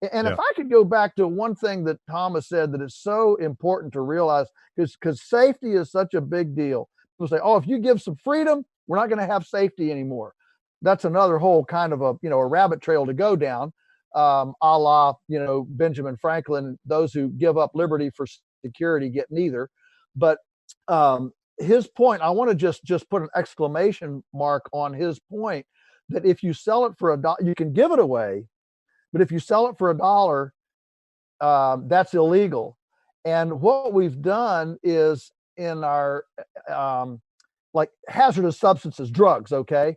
And Yeah. if I could go back to one thing that Thomas said that is so important to realize, because safety is such a big deal. People say, oh, if you give some freedom, we're not going to have safety anymore. That's another whole kind of a rabbit trail to go down, a la, Benjamin Franklin. Those who give up liberty for security get neither. But his point, I want to just put an exclamation mark on his point, that if you sell it for $1, you can give it away, but if you sell it for $1, that's illegal. And what we've done is, in our like hazardous substances, drugs, okay,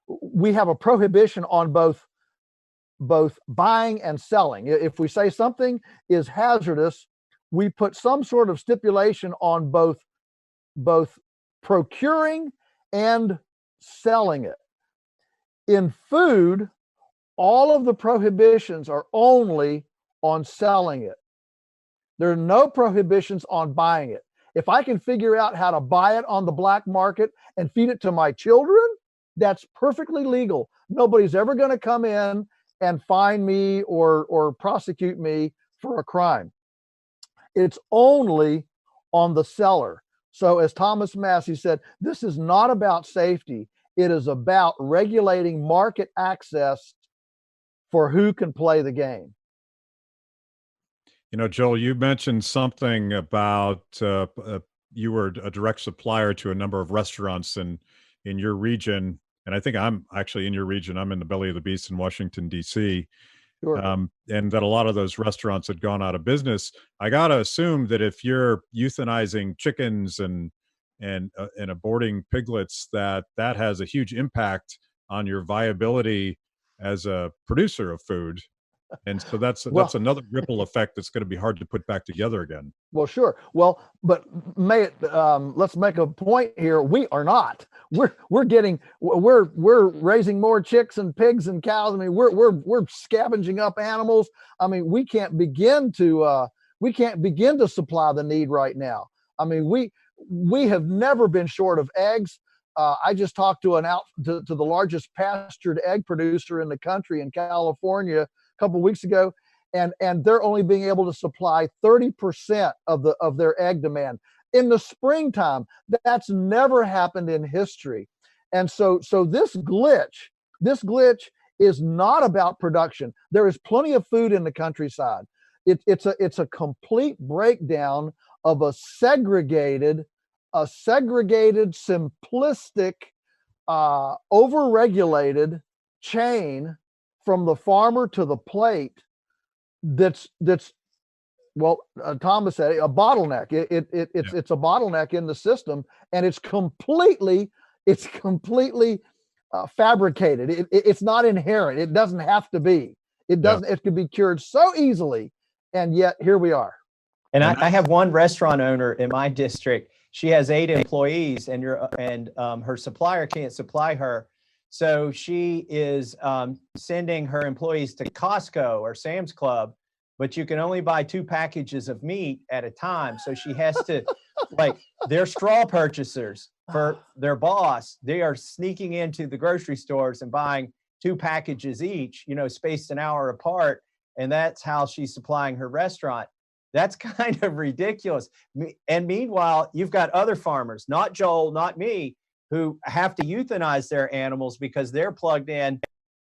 we have a prohibition on both buying and selling. If we say something is hazardous, we put some sort of stipulation on both procuring and selling it. In food, all of the prohibitions are only on selling it. There are no prohibitions on buying it. If I can figure out how to buy it on the black market and feed it to my children, that's perfectly legal. Nobody's ever going to come in and fine me or prosecute me for a crime. It's only on the seller. So as Thomas Massie said, this is not about safety. It is about regulating market access for who can play the game. Joel, you mentioned something about you were a direct supplier to a number of restaurants in your region. And I think I'm actually in your region. I'm in the belly of the beast in Washington, D.C. Sure. And that a lot of those restaurants had gone out of business. I got to assume that if you're euthanizing chickens and aborting piglets, that has a huge impact on your viability as a producer of food. And so that's another ripple effect that's going to be hard to put back together again. Well, sure. Well, but let's make a point here. We are not. We're raising more chicks and pigs and cows. I mean, we're scavenging up animals. I mean, we can't begin to supply the need right now. I mean, we have never been short of eggs. I just talked to to the largest pastured egg producer in the country in California a couple of weeks ago, and they're only being able to supply 30% of their egg demand in the springtime. That's never happened in history. And so this glitch is not about production. There is plenty of food in the countryside. It's a complete breakdown of a segregated, simplistic, overregulated chain from the farmer to the plate. That's well, Thomas said, a bottleneck. It's a bottleneck in the system, and it's completely fabricated. It's not inherent. It doesn't have to be. It doesn't. It can be cured so easily, and yet here we are. And I have one restaurant owner in my district. She has 8 employees, and her supplier can't supply her. So she is sending her employees to Costco or Sam's Club, but you can only buy 2 packages of meat at a time. So she has to, like, they're straw purchasers for their boss. They are sneaking into the grocery stores and buying 2 packages each, spaced an hour apart. And that's how she's supplying her restaurant. That's kind of ridiculous. And meanwhile, you've got other farmers, not Joel, not me, who have to euthanize their animals because they're plugged in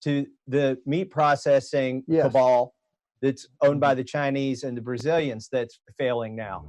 to the meat processing cabal that's owned by the Chinese and the Brazilians that's failing now.